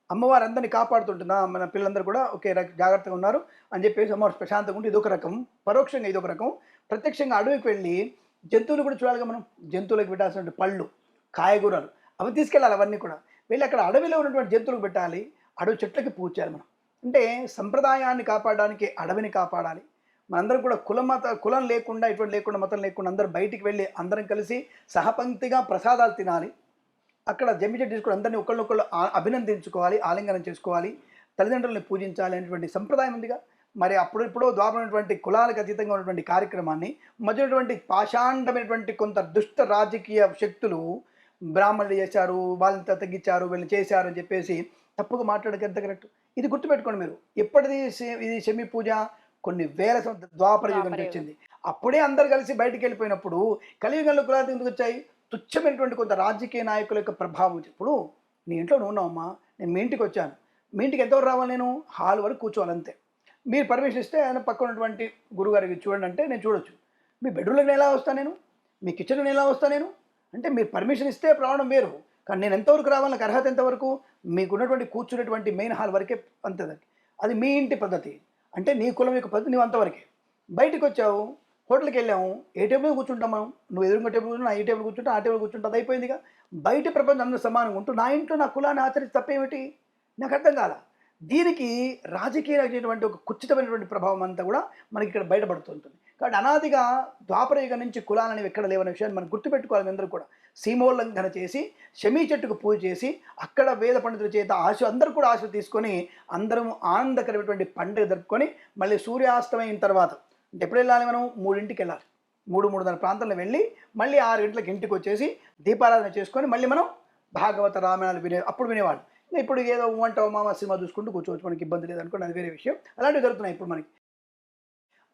B: అమ్మవారు అందరినీ కాపాడుతుంటున్నా, మన పిల్లలందరూ కూడా ఒకే జాగ్రత్తగా ఉన్నారు అని చెప్పేసి అమ్మవారు ప్రశాంతంగా ఉంటే ఇదొక రకం. పరోక్షంగా ఇదొక రకం. ప్రత్యక్షంగా అడవికి వెళ్ళి జంతువులు కూడా చూడాలిగా మనం. జంతువులకు పెట్టాల్సిన పళ్ళు, కాయగూరలు అవి తీసుకెళ్ళాలి. అవన్నీ కూడా వెళ్ళి అక్కడ అడవిలో ఉన్నటువంటి జంతువులకు పెట్టాలి. అడవి చెట్లకి పూజ చేయాలి మనం. అంటే సంప్రదాయాన్ని కాపాడడానికి అడవిని కాపాడాలి. మనందరం కూడా కులం లేకుండా, ఇటువంటి లేకుండా, మతం లేకుండా అందరూ బయటికి వెళ్ళి అందరం కలిసి సహపంక్తిగా ప్రసాదాలు తినాలి. అక్కడ జమ్మి చెట్టు తీసుకుని అందరినీ ఒకళ్ళొకళ్ళు అభినందించుకోవాలి, ఆలింగనం చేసుకోవాలి, తల్లిదండ్రులని పూజించాలి అనేటువంటి సంప్రదాయం ఉందిగా. మరి అప్పుడెప్పుడో ద్వాపరమైనటువంటి కులాలకు అతీతంగా ఉన్నటువంటి కార్యక్రమాన్ని మధ్యనటువంటి పాషాండమైనటువంటి కొంత దుష్ట రాజకీయ శక్తులు బ్రాహ్మణులు చేశారు, వాళ్ళని తగ్గించారు, వీళ్ళు చేశారు అని చెప్పేసి తప్పుగా మాట్లాడక ఎంత కరెక్ట్. ఇది గుర్తుపెట్టుకోండి మీరు. ఎప్పటిది ఇది శమి పూజ? కొన్ని వేల ద్వాపర యుగం నుంచి వచ్చింది. అప్పుడే అందరు కలిసి బయటికి వెళ్ళిపోయినప్పుడు కలియుగంలో కులాలు ఎందుకు వచ్చాయి? తుచ్చమైనటువంటి కొంత రాజకీయ నాయకుల యొక్క ప్రభావం. ఇప్పుడు నీ ఇంట్లో నువ్వు ఉన్నావమ్మా, నేను మీ ఇంటికి వచ్చాను. మీ ఇంటికి ఎంతవరకు రావాలి? నేను హాల్ వరకు కూర్చోవాలి అంతే. మీరు పర్మిషన్ ఇస్తే ఆయన పక్కన ఉన్నటువంటి గురుగారికి చూడండి అంటే నేను చూడొచ్చు. మీ బెడ్రూమ్లోకి నేను ఎలా వస్తాను? నేను మీ కిచెన్లో ఎలా వస్తాను? నేను అంటే మీరు పర్మిషన్ ఇస్తే రావడం వేరు, కానీ నేను ఎంతవరకు రావాలి? నాకు అర్హత ఎంతవరకు? మీకున్నటువంటి కూర్చున్నటువంటి మెయిన్ హాల్ వరకే అంతే. అది మీ ఇంటి పద్ధతి. అంటే నీ కులం యొక్క పద్ధతి నువ్వు అంతవరకే. బయటకు వచ్చావు, హోటల్కి వెళ్ళాము, ఏ టేబుల్ కూర్చుంటాం మనం. నువ్వు ఎదురుగా టేబుల్ కూర్చుంటా, ఈ టేబుల్ కూర్చుంటా, ఆ టేబుల్ కూర్చుంటా, అది అయిపోయిందిగా. బయట ప్రపంచం అందరూ సమానంగా ఉంటూ నా ఇంట్లో నా కులాన్ని ఆచరించి తప్పేమిటి? నాకు అర్థం కాల. దీనికి రాజకీయమైనటువంటి ఒక కుచితమైనటువంటి ప్రభావం అంతా కూడా మనకి ఇక్కడ బయటపడుతుంటుంది. కాబట్టి అనాదిగా ద్వాపర యుగం నుంచి కులాలనేవి ఎక్కడ లేవనే విషయాన్ని మనం గుర్తుపెట్టుకోవాలి. అందరూ కూడా సీమోల్లంఘన చేసి శమీ చెట్టుకు పూజ చేసి అక్కడ వేద పండితుల చేత అందరూ కూడా ఆశ తీసుకొని అందరం ఆనందకరమైనటువంటి పండుగ జరుపుకొని మళ్ళీ సూర్యాస్తమైన తర్వాత అంటే ఎప్పుడు వెళ్ళాలి? మనం 3ంటికి వెళ్ళాలి. 3:30 ప్రాంతంలో వెళ్ళి మళ్ళీ 6 గంటలకు ఇంటికి వచ్చేసి దీపారాధన చేసుకొని మళ్ళీ మనం భాగవత రామాయణాలు అప్పుడు వినేవాళ్ళు. ఇప్పుడు ఏదో వంటావు మామ సినిమా చూసుకుంటూ కూర్చోవచ్చు, మనకి ఇబ్బంది లేదనుకోండి, అది వేరే విషయం. అలాంటివి జరుగుతున్నాయి ఇప్పుడు మనకి.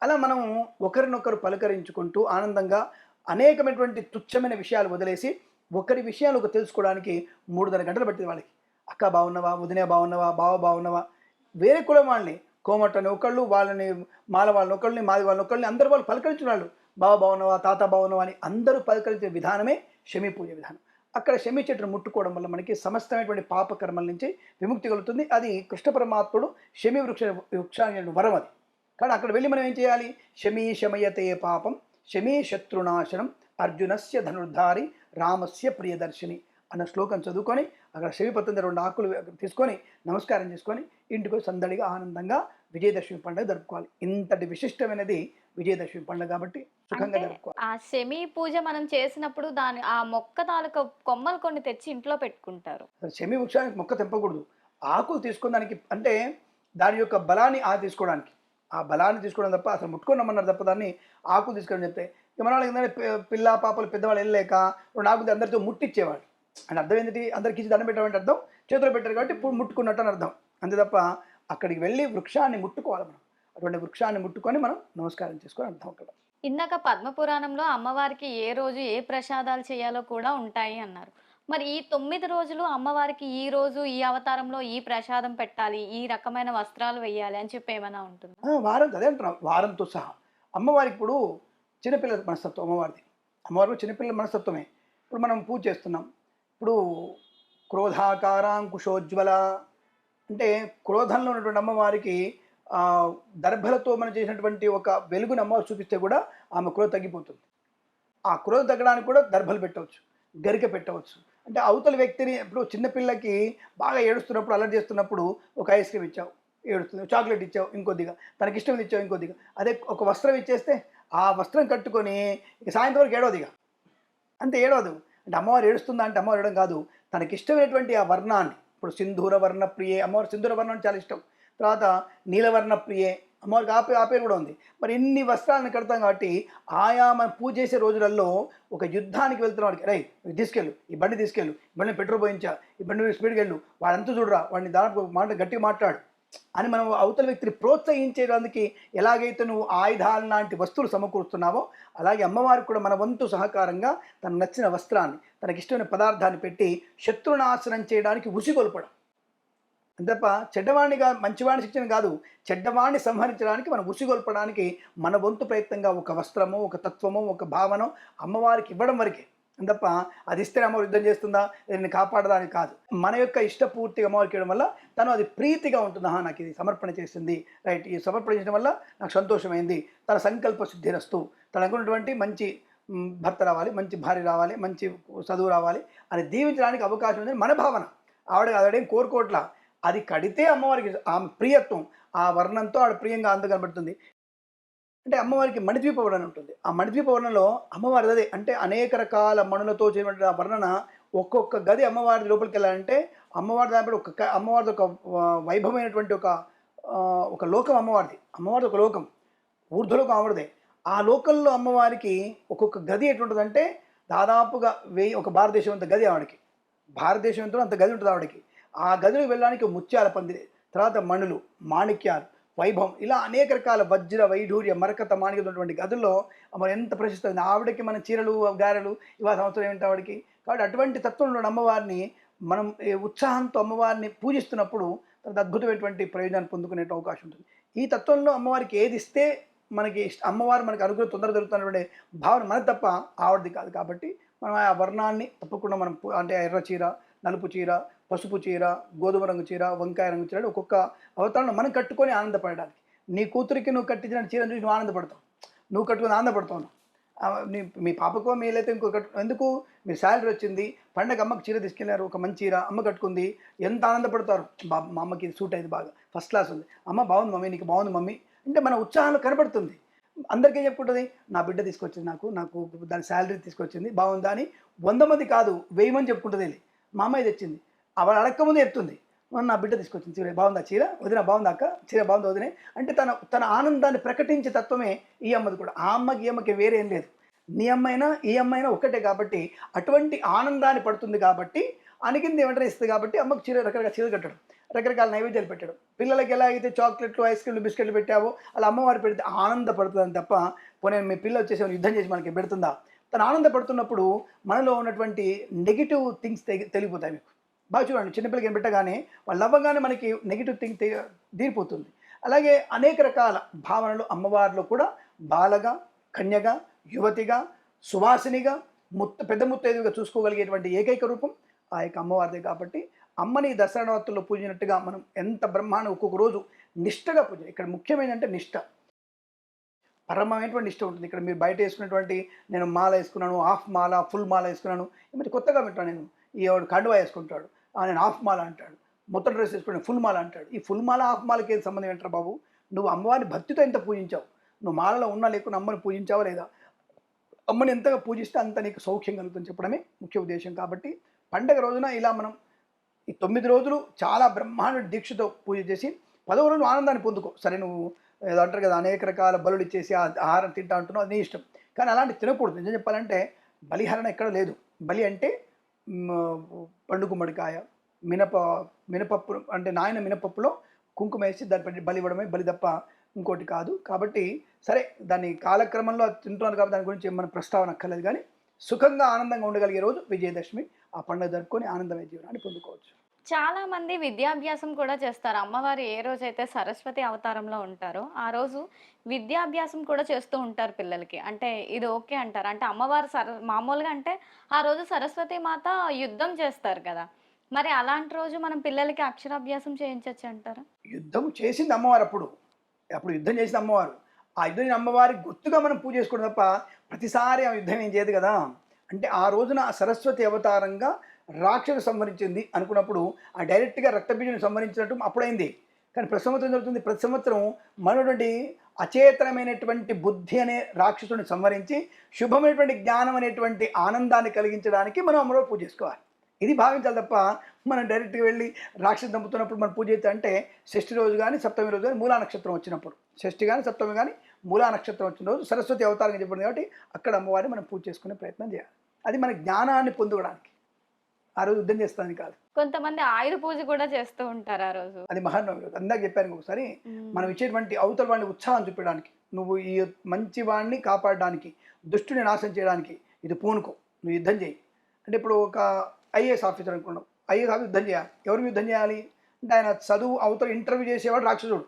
B: అలా మనం ఒకరినొకరు పలకరించుకుంటూ ఆనందంగా అనేకమైనటువంటి తుచ్చమైన విషయాలు వదిలేసి ఒకరి విషయాలు తెలుసుకోవడానికి 3:30 గంటలు పట్టింది వాళ్ళకి. అక్క బాగున్నావా, వదిన బాగున్నావా, బావ బాగున్నావా, వేరే కులం వాళ్ళని కోమట్టని ఒకళ్ళు, వాళ్ళని మాల వాళ్ళని ఒకళ్ళని, మాది వాళ్ళని ఒకళ్ళని, అందరూ వాళ్ళు పలకరించిన వాళ్ళు. బావ బాగున్నావా, తాత బాగున్నావా అని అందరూ పలకరించే విధానమే శమీ పూజ విధానం. అక్కడ శమీ చెట్టును ముట్టుకోవడం వల్ల మనకి సమస్తమైనటువంటి పాపకర్మల నుంచి విముక్తి కలుగుతుంది. అది కృష్ణ పరమాత్ముడు శమీ వృక్షాన్ని వరం అది. కానీ అక్కడ వెళ్ళి మనం ఏం చేయాలి? శమీ శమయతే పాపం శమీ శత్రునాశనం అర్జునస్య ధనుర్ధారి రామస్య ప్రియదర్శిని అన్న శ్లోకం చదువుకొని అక్కడ శమీపత్రం 2 ఆకులు తీసుకొని నమస్కారం చేసుకొని ఇంటికి సందడిగా ఆనందంగా విజయదశమి పండుగ జరుపుకోవాలి. ఇంతటి విశిష్టమైనది విజయదశమి పండుగ కాబట్టి సుఖంగా జరుపుకోవాలి.
A: ఆ శమీ పూజ మనం చేసినప్పుడు దాని ఆ మొక్క తాలూకా కొమ్మలు కొన్ని తెచ్చి ఇంట్లో పెట్టుకుంటారు.
B: శమీ వృక్షానికి మొక్క తెంపకూడదు, ఆకులు తీసుకోవడానికి. అంటే దాని యొక్క బలాన్ని తీసుకోవడానికి, ఆ బలాన్ని తీసుకోవడం తప్ప అసలు ముట్టుకున్నామన్నారు తప్ప దాన్ని ఆకులు తీసుకోవడం చెప్తే మన వాళ్ళకి ఏంటంటే పిల్ల పాపలు పెద్దవాళ్ళు వెళ్ళలేక 2 ఆకులు అందరితో ముట్టించేవాళ్ళు. అంటే అర్థం ఏంటి? అందరికి ఇచ్చి దండం పెట్టామంటే అర్థం చేతిలో పెట్టారు కాబట్టి ఇప్పుడు ముట్టుకున్నట్టు అని అర్థం. అంతే తప్ప అక్కడికి వెళ్ళి వృక్షాన్ని ముట్టుకోవాలి. మనం అటువంటి వృక్షాన్ని ముట్టుకొని మనం నమస్కారం చేసుకొని అర్థం అక్కడ.
A: ఇందాక పద్మపురాణంలో అమ్మవారికి ఏ రోజు ఏ ప్రసాదాలు చేయాలో కూడా ఉంటాయి అన్నారు. మరి ఈ 9 రోజులు అమ్మవారికి ఈ రోజు ఈ అవతారంలో ఈ ప్రసాదం పెట్టాలి, ఈ రకమైన వస్త్రాలు వేయాలి అని చెప్పి ఏమైనా ఉంటుందా?
B: వారం అదే అంటున్నాం, వారంతో సహా అమ్మవారికి ఇప్పుడు చిన్నపిల్లల మనస్తత్వం అమ్మవారిది. అమ్మవారు చిన్నపిల్లల మనస్తత్వమే. ఇప్పుడు మనం పూజ చేస్తున్నాం. ఇప్పుడు క్రోధాకారాంకుశోజ్వల అంటే క్రోధంలో ఉన్నటువంటి అమ్మవారికి దర్భలతో మనం చేసినటువంటి ఒక వెలుగుని అమ్మవారు చూపిస్తే కూడా ఆమె క్రోధ తగ్గిపోతుంది. ఆ క్రోధ తగ్గడానికి కూడా దర్భలు పెట్టవచ్చు, గరిక పెట్టవచ్చు. అంటే అవతల వ్యక్తిని ఇప్పుడు చిన్నపిల్లకి బాగా ఏడుస్తున్నప్పుడు అల్లరి చేస్తున్నప్పుడు ఒక ఐస్ క్రీమ్ ఇచ్చావు ఏడుస్తుంది, చాక్లెట్ ఇచ్చావు ఇంకొద్దిగా, తనకి ఇష్టం ఇచ్చావు ఇంకొద్దిగా, అదే ఒక వస్త్రం ఇచ్చేస్తే ఆ వస్త్రం కట్టుకొని ఇక సాయంత్రం వరకు ఏడవదు, ఇక అంతే ఏడవదు. అంటే అమ్మవారు ఏడుస్తుందా అంటే అమ్మవారు ఏడడం కాదు, తనకి ఇష్టమైనటువంటి ఆ వర్ణాన్ని, ఇప్పుడు సింధూర వర్ణ ప్రియే అమ్మవారు సింధూర వర్ణం చాలా ఇష్టం, తర్వాత నీలవర్ణ ప్రియే అమ్మవారికి ఆ పేరు కూడా ఉంది. మరి ఇన్ని వస్త్రాలను కడతాం కాబట్టి ఆయా మనం పూజ చేసే రోజులలో ఒక యుద్ధానికి వెళ్తున్న వాడికి రై తీసుకెళ్ళు, ఈ బండి తీసుకెళ్ళు, ఈ బండి పెట్రోల్ పోయించా, ఈ బండి స్పీడ్కి వెళ్ళు, వాడంతా చూడరా, వాడిని దాదాపు మాట గట్టిగా మాట్లాడు అని మనం అవతల వ్యక్తిని ప్రోత్సహించేదానికి ఎలాగైతే నువ్వు ఆయుధాలు లాంటి వస్తువులు సమకూరుస్తున్నావో అలాగే అమ్మవారికి కూడా మన వంతు సహకారంగా తనకు నచ్చిన వస్త్రాన్ని, తనకిష్టమైన పదార్థాన్ని పెట్టి శత్రునాశనం చేయడానికి ఉసిగొల్పడం. తప్ప చెడ్డవాణిగా మంచివాణి శిక్షణ కాదు, చెడ్డవాణ్ణి సంహరించడానికి మనం ఉసిగొల్పడానికి మన వంతు ప్రయత్నంగా ఒక వస్త్రము, ఒక తత్వము, ఒక భావన అమ్మవారికి ఇవ్వడం వరకే. తప్ప అది ఇస్తే అమ్మవారు యుద్ధం చేస్తుందా, దీన్ని కాపాడడానికి కాదు. మన యొక్క ఇష్టపూర్తిగా అమ్మవారికి ఇవ్వడం వల్ల తను అది ప్రీతిగా ఉంటుందా, నాకు ఇది సమర్పణ చేసింది, రైట్, ఈ సమర్పణ చేయడం వల్ల నాకు సంతోషమైంది, తన సంకల్ప సిద్ధిరస్తు, తను అనుకున్నటువంటి మంచి భర్త రావాలి, మంచి భార్య రావాలి, మంచి చదువు రావాలి అని దీవించడానికి అవకాశం ఉంది మన భావన. ఆవిడేం కోరుకోవట్లా, అది కడితే అమ్మవారికి ఆమె ప్రియత్వం, ఆ వర్ణంతో ఆవిడ ప్రియంగా అందం కనబడుతుంది. అంటే అమ్మవారికి మణిద్వీప వర్ణన ఉంటుంది. ఆ మణిద్వీప వర్ణనలో అమ్మవారి అదే అంటే అనేక రకాల మణులతో చేయబడిన ఆ వర్ణన. ఒక్కొక్క గది అమ్మవారి లోపలికి వెళ్ళాలంటే అమ్మవారి దాని ఒక్కొక్క అమ్మవారిది ఒక వైభవమైనటువంటి ఒక లోకం అమ్మవారిది ఒక లోకం, ఊర్ధ్వలోకం ఆవిడదే. ఆ లోకంలో అమ్మవారికి ఒక్కొక్క గది ఎట్లుంటుందంటే దాదాపుగా ఒక భారతదేశం అంత గది ఆవిడకి, భారతదేశం ఎంతో అంత గది ఉంటుంది ఆవిడకి. ఆ గదిలోకి వెళ్ళడానికి ముత్యాల పందిరి, తర్వాత మణులు, మాణిక్యాలు, వైభవం, ఇలా అనేక రకాల వజ్ర వైఢూర్య మరకత మాణిక్యం ఉన్నటువంటి గదుల్లో అమ్మ ఎంత ప్రశస్తమైంది. ఆవిడకి మన చీరలు గారెలు ఇవా సంవత్సరం ఏమిటి ఆవిడకి. కాబట్టి అటువంటి తత్వంలో ఉన్న అమ్మవారిని మనం ఉత్సాహంతో అమ్మవారిని పూజిస్తున్నప్పుడు అద్భుతమైనటువంటి ప్రయోజనాన్ని పొందుకునే అవకాశం ఉంటుంది. ఈ తత్వంలో అమ్మవారికి ఏది ఇస్తే మనకి అమ్మవారు మనకి అనుగ్రహం తొందరగా దొరుకుతున్నటువంటి భావన మనది తప్ప ఆవిడది కాదు. కాబట్టి మనం ఆ వర్ణాన్ని తప్పకుండా మనం అంటే ఎర్ర చీర, నలుపు చీర, పసుపు చీర, గోధుమ రంగు చీర, వంకాయ రంగు చీర, ఒక్కొక్క అవతారంలో మనం కట్టుకొని ఆనందపడడానికి. నీ కూతురికి నువ్వు కట్టించిన చీరను చూసి నువ్వు ఆనందపడతావు, నువ్వు కట్టుకుని ఆనందపడతావు. మీ పాపకో మీలైతే ఇంకో ఎందుకు మీ శాలరీ వచ్చింది, పండగ అమ్మకి చీర తీసుకెళ్ళారు, ఒక మంచి చీర అమ్మ కట్టుకుంది, ఎంత ఆనందపడతారు. మా అమ్మకి ఇది సూట్ అయింది, బాగా ఫస్ట్ క్లాస్ ఉంది, అమ్మ బాగుంది మమ్మీ, నీకు బాగుంది మమ్మీ అంటే మన ఉత్సాహంలో కనబడుతుంది. అందరికీ చెప్పుకుంటుంది, నా బిడ్డ తీసుకొచ్చింది, నాకు దాని శాలరీ తీసుకొచ్చింది బాగుందా అని 100 మంది కాదు 1000 మంది చెప్పుకుంటుంది. మా అమ్మాయి తెచ్చింది, అవள் అడక్కముందే చెప్తుంది, నా బిడ్డ తీసుకొచ్చింది చీర బాగుందా, చీర వదిన బాగుందా అక్క, చీర బాగుందా వదినే అంటే తన ఆనందాన్ని ప్రకటించే తత్వమే ఈ అమ్మది కూడా. ఆ అమ్మకి ఈ అమ్మకి వేరేం లేదు, నీ అమ్మైనా ఈ అమ్మైనా ఒక్కటే. కాబట్టి అటువంటి ఆనందాన్ని పడుతుంది కాబట్టి అనికింది ఏమంటారు ఇస్తుంది. కాబట్టి అమ్మకి చీర రకరకాల చీరలు కట్టడం, రకరకాల నైవేద్యాలు పెట్టడం, పిల్లలకి ఎలా అయితే చాక్లెట్లు, ఐస్ క్రీమ్లు, బిస్కెట్లు పెట్టావో అలా అమ్మవారు పెడితే ఆనందపడుతుందని తప్ప పోనీ మీ పిల్ల వచ్చేసి యుద్ధం చేసి మనకి పెడుతుందా. తను ఆనందపడుతున్నప్పుడు మనలో ఉన్నటువంటి నెగిటివ్ థింగ్స్ తెలిగిపోతాయి. మీకు బాగా చూడండి, చిన్నపిల్లకి ఏం పెట్టగానే వాళ్ళు అవ్వగానే మనకి నెగిటివ్ థింగ్ తీరిపోతుంది. అలాగే అనేక రకాల భావనలు అమ్మవారిలో కూడా బాలగా, కన్యగా, యువతిగా, సువాసినిగా, పెద్ద ముత్తైదుగా చూసుకోగలిగేటువంటి ఏకైక రూపం ఆ యొక్క అమ్మవారిదే. కాబట్టి అమ్మని దసరా నవరాత్రుల్లో పూజినట్టుగా మనం ఎంత బ్రహ్మాండం ఒక్కొక్క రోజు నిష్టగా పూజ. ఇక్కడ ముఖ్యమైనదంటే నిష్ట, పరమైనటువంటి నిష్ట ఉంటుంది. ఇక్కడ మీరు బయట వేసుకున్నటువంటి నేను మాల వేసుకున్నాను, హాఫ్ మాల, ఫుల్ మాల వేసుకున్నాను, మరి కొత్తగా వింటాను నేను, ఈ కండువా వేసుకుంటాడు, నేను హాఫ్ మాల అంటాడు, మొత్తం డ్రెస్ వేసుకుని ఫుల్ మాల అంటాడు. ఈ ఫుల్ మాల హాఫ్ మాలకి ఏం సంబంధం ఏంటారు బాబు? నువ్వు అమ్మవారిని భక్తితో ఎంత పూజించావు, నువ్వు మాలలో ఉన్నా లేకుండా అమ్మని పూజించావా లేదా, అమ్మని ఎంతగా పూజిస్తే అంత నీకు సౌఖ్యం కలుగుతుంది చెప్పడమే ముఖ్య ఉద్దేశం. కాబట్టి పండగ రోజున ఇలా మనం ఈ 9 రోజులు చాలా బ్రహ్మాండ దీక్షతో పూజ చేసి 10వ రోజు ఆనందాన్ని పొందుకో. సరే నువ్వు ఏదో అంటారు కదా, అనేక రకాల బలులు ఇచ్చేసి ఆహారం తింటా అంటున్నావు, అది నీ ఇష్టం. కానీ అలాంటి తినకూడదు. నిజం చెప్పాలంటే బలిహరణ ఎక్కడ లేదు. బలి అంటే పండు గుమ్మడికాయ, మినపప్పు అంటే నాయన మినపప్పులో కుంకుమ వేసి దాన్ని బలి ఇవ్వడమే బలి తప్ప ఇంకోటి కాదు. కాబట్టి సరే దాన్ని కాలక్రమంలో తింటున్నారు కాబట్టి దాని గురించి మన ప్రస్తావన అక్కర్లేదు. కానీ సుఖంగా ఆనందంగా ఉండగలిగే రోజు విజయదశమి. ఆ పండుగ జరుపుకొని ఆనందమైన జీవనాన్ని పొందుకోవచ్చు.
A: చాలా మంది విద్యాభ్యాసం కూడా చేస్తారు. అమ్మవారు ఏ రోజైతే సరస్వతి అవతారంలో ఉంటారో, ఆ రోజు విద్యాభ్యాసం కూడా చేస్తూ ఉంటారు పిల్లలకి. అంటే ఇది ఓకే అంటారా? అంటే అమ్మవారు మామూలుగా అంటే ఆ రోజు సరస్వతి మాత యుద్ధం చేస్తారు కదా! మరి అలాంటి రోజు మనం పిల్లలకి అక్షరాభ్యాసం చేయించొచ్చు అంటారా?
B: యుద్ధం చేసింది అమ్మవారు అప్పుడు. అప్పుడు యుద్ధం చేసింది అమ్మవారు. ఆ యుద్ధం చేసిన అమ్మవారికి గుర్తుగా మనం పూజ చేసుకోవడం తప్ప, ప్రతిసారి ఆ యుద్ధం ఏం చేయదు కదా! అంటే ఆ రోజున ఆ సరస్వతి అవతారంగా రాక్షసు సంహరించింది అనుకున్నప్పుడు, ఆ డైరెక్ట్‌గా రక్తబీజాన్ని సంహరించినట్టు అప్పుడైంది. కానీ ప్రతి సంవత్సరం జరుగుతుంది. ప్రతి సంవత్సరం మనటువంటి అచేతనమైనటువంటి బుద్ధి అనే రాక్షసుడిని సంహరించి, శుభమైనటువంటి జ్ఞానం అనేటువంటి ఆనందాన్ని కలిగించడానికి మనం అమ్మవారి పూజ చేసుకోవాలి. ఇది భావించాలి తప్ప, మనం డైరెక్ట్‌గా వెళ్ళి రాక్షసుని చంపుతున్నప్పుడు మనం పూజ చేస్తే అంటే షష్ఠి రోజు గాని, సప్తమి రోజు గాని, మూలా నక్షత్రం వచ్చినప్పుడు. షష్ఠి గాని, సప్తమి గాని, మూలా నక్షత్రం వచ్చిన రోజు సరస్వతి అవతారంగా చెప్పబడింది కాబట్టి అక్కడ అమ్మవారిని మనం పూజ చేసుకునే ప్రయత్నం చేయాలి. అది మన జ్ఞానాన్ని పొందుకోవడానికి. ఆ రోజు యుద్ధం చేస్తానికి కాదు.
A: కొంతమంది ఆయుధ పూజ కూడా చేస్తూ ఉంటారు ఆ రోజు.
B: అది మహానవమి రోజు. ఇందాక చెప్పాను ఒకసారి.
A: హ్మ్.
B: మనం ఇచ్చేటువంటి అవతల వాడిని ఉత్సాహం చూపించడానికి, నువ్వు ఈ మంచి వాడిని కాపాడడానికి, దుష్టుని నాశనం చేయడానికి ఇది పూనుకో. నువ్వు యుద్ధం చేయి. అంటే ఇప్పుడు ఒక ఐఏఎస్ ఆఫీసర్ అనుకున్నాం. ఐఏఎస్ ఆఫీసర్ యుద్ధం చేయాలి. ఎవరు యుద్ధం చేయాలి? అంటే ఆయన చదువు అవతల ఇంటర్వ్యూ చేసేవాడు రాక్షసుడు.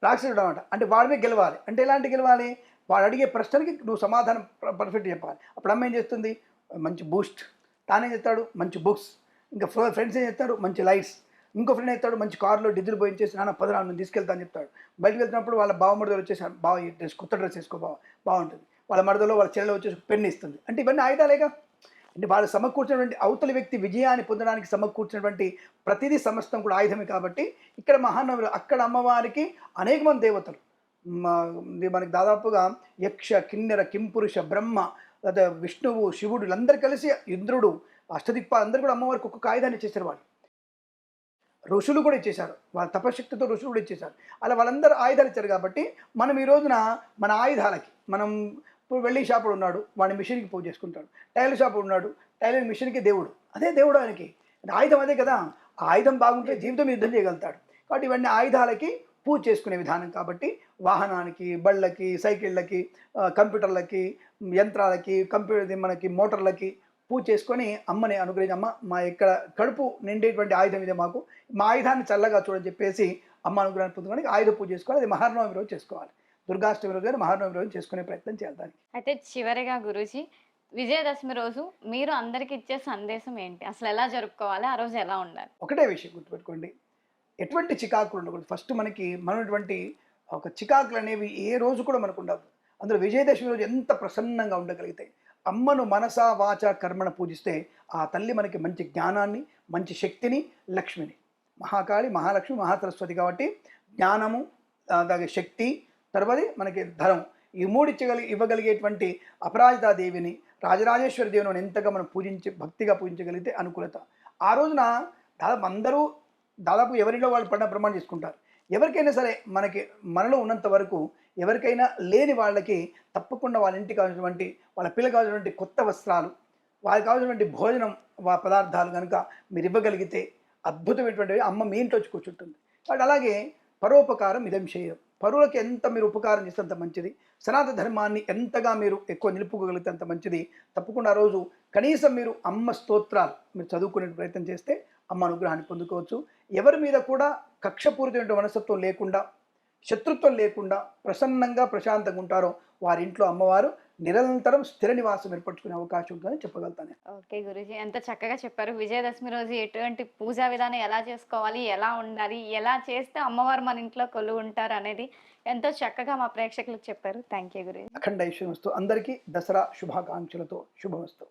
B: రాక్షసుడు అనమాట. అంటే వాడి మీద గెలవాలి. అంటే ఎలాంటి గెలవాలి? వాడు అడిగే ప్రశ్నలకి నువ్వు సమాధానం పర్ఫెక్ట్ చెప్పాలి. అప్పుడు అమ్మ ఏం చేస్తుంది? మంచి బూస్ట్. తానేం చేస్తాడు? మంచి బుక్స్. ఇంకా ఫ్రెండ్స్ ఏం చేస్తాడు? మంచి లైట్స్. ఇంకో ఫ్రెండ్ చేస్తాడు? మంచి కారులో డీజిల్ పోయించేసి నాన్న పదరా నేను తీసుకెళ్తా అని చెప్తాడు. బయటకు వెళ్తున్నప్పుడు వాళ్ళ బావమరిదలు వచ్చేసి బావ ఈ డ్రెస్ కొత్త డ్రెస్ వేసుకో బావ బాగుంటుంది. వాళ్ళ మరదలో వాళ్ళ చెల్లెలు వచ్చేసి పెన్ను ఇస్తుంది. అంటే ఇవన్నీ ఆయుధాలేగా. అంటే వాళ్ళు సమకూర్చినటువంటి అవతలి వ్యక్తి విజయాన్ని పొందడానికి సమకూర్చినటువంటి ప్రతిదీ సమస్తం కూడా ఆయుధమే కాబట్టి ఇక్కడ మహానవులు అక్కడ అమ్మవారికి అనేక మంది దేవతలు మనకి దాదాపుగా యక్ష కిన్నెర కింపురుష బ్రహ్మ లేదా విష్ణువు శివుడు వీళ్ళందరూ కలిసి ఇంద్రుడు అష్టదిక్పాలు అందరూ కూడా అమ్మవారికి ఒక్కొక్క ఆయుధాన్ని ఇచ్చేసారు. వాళ్ళు ఋషులు కూడా ఇచ్చేశారు. వాళ్ళ తపశక్తితో ఋషులు కూడా ఇచ్చేశారు. అలా వాళ్ళందరూ ఆయుధాలు ఇచ్చారు కాబట్టి మనం ఈ రోజున మన ఆయుధాలకి మనం ఇప్పుడు వెళ్ళి షాపుడు ఉన్నాడు, వాడిని మిషన్కి పూజ చేసుకుంటాడు. టైలర్ షాపుడు ఉన్నాడు, టైలర్ మిషన్కి దేవుడు. అదే దేవుడు ఆయనకి. ఆయుధం అదే కదా. ఆ ఆయుధం బాగుంటే జీవితం యుద్ధం చేయగలుగుతాడు. కాబట్టి ఇవన్నీ ఆయుధాలకి పూజ చేసుకునే విధానం కాబట్టి వాహనానికి, బళ్ళకి, సైకిళ్ళకి, కంప్యూటర్లకి, యంత్రాలకి, మనకి మోటార్లకి పూజ చేసుకొని అమ్మని అనుగ్రహించి అమ్మ మా ఇక్కడ కడుపు నిండేటువంటి ఆయుధం ఇదే మాకు, మా ఆయుధాన్ని చల్లగా చూడని చెప్పేసి అమ్మ అనుగ్రహాన్ని పొందుకోవడానికి ఆయుధ పూజ చేసుకోవాలి. అది మహానవమి రోజు చేసుకోవాలి. దుర్గాష్టమి రోజు కానీ మహానవమి రోజు చేసుకునే ప్రయత్నం చేయాలి దానికి.
A: అయితే చివరిగా గురూజీ, విజయదశమి రోజు మీరు అందరికి ఇచ్చే సందేశం ఏంటి? అసలు ఎలా జరుపుకోవాలి? ఆ రోజు ఎలా ఉండాలి?
B: ఒకటే విషయం గుర్తుపెట్టుకోండి, ఎటువంటి చికాకులు ఉండకూడదు. ఫస్ట్ మనకి మనటువంటి ఒక చికాకులు అనేవి ఏ రోజు కూడా మనకు ఉండవు. అందులో విజయదశమి రోజు ఎంత ప్రసన్నంగా ఉండగలిగితే, అమ్మను మనస వాచ కర్మణ పూజిస్తే ఆ తల్లి మనకి మంచి జ్ఞానాన్ని, మంచి శక్తిని, లక్ష్మిని, మహాకాళి, మహాలక్ష్మి, మహాసరస్వతి కాబట్టి జ్ఞానము, అలాగే శక్తి, తర్వాత మనకి ధనం, ఈ మూడు ఇవ్వగలిగేటువంటి అపరాజితాదేవిని, రాజరాజేశ్వరి దేవుని మనం ఎంతగా మనం భక్తిగా పూజించగలిగితే అనుకూలత. ఆ రోజున దాదాపు ఎవరిలో వాళ్ళు పడిన ప్రమాణం చేసుకుంటారు. ఎవరికైనా సరే మనలో ఉన్నంత వరకు ఎవరికైనా లేని వాళ్ళకి తప్పకుండా వాళ్ళ ఇంటికి కావాల్సినటువంటి, వాళ్ళ పిల్లలకు కావాల్సినటువంటి కొత్త వస్త్రాలు, వాళ్ళకి కావాల్సినటువంటి భోజనం పదార్థాలు కనుక మీరు ఇవ్వగలిగితే అద్భుతమైనటువంటివి అమ్మ మీ ఇంట్లో వచ్చి కూర్చుంటుంది. కాబట్టి అలాగే పరోపకారం ఇదం చేయడం, పరువులకు ఎంత మీరు ఉపకారం చేస్తే అంత మంచిది. సనాతన ధర్మాన్ని ఎంతగా మీరు ఎక్కువ నిలుపుకోగలిగితే అంత మంచిది. తప్పకుండా ఆ రోజు కనీసం మీరు అమ్మ స్తోత్రాలు మీరు చదువుకునే ప్రయత్నం చేస్తే అమ్మ అనుగ్రహాన్ని పొందుకోవచ్చు. ఎవరి మీద కూడా కక్షపూరితమైన మనస్తత్వం లేకుండా, శత్రుత్వం లేకుండా ప్రసన్నంగా ప్రశాంతంగా ఉంటారో వారి ఇంట్లో అమ్మవారు నిరంతరం స్థిర నివాసం ఏర్పరచుకునే అవకాశం ఉంటుందని చెప్పగలుగుతాను.
A: ఓకే గురూజీ, ఎంత చక్కగా చెప్పారు. విజయదశమి రోజు ఎటువంటి పూజా విధానం ఎలా చేసుకోవాలి, ఎలా ఉండాలి, ఎలా చేస్తే అమ్మవారు మన ఇంట్లో కొలువు ఉంటారు అనేది ఎంతో చక్కగా మా ప్రేక్షకులకు చెప్పారు. Thank you Guruji.
B: అఖండ ఐశ్వర్యమస్తు. అందరికీ దసరా శుభాకాంక్షలతో శుభమస్తు.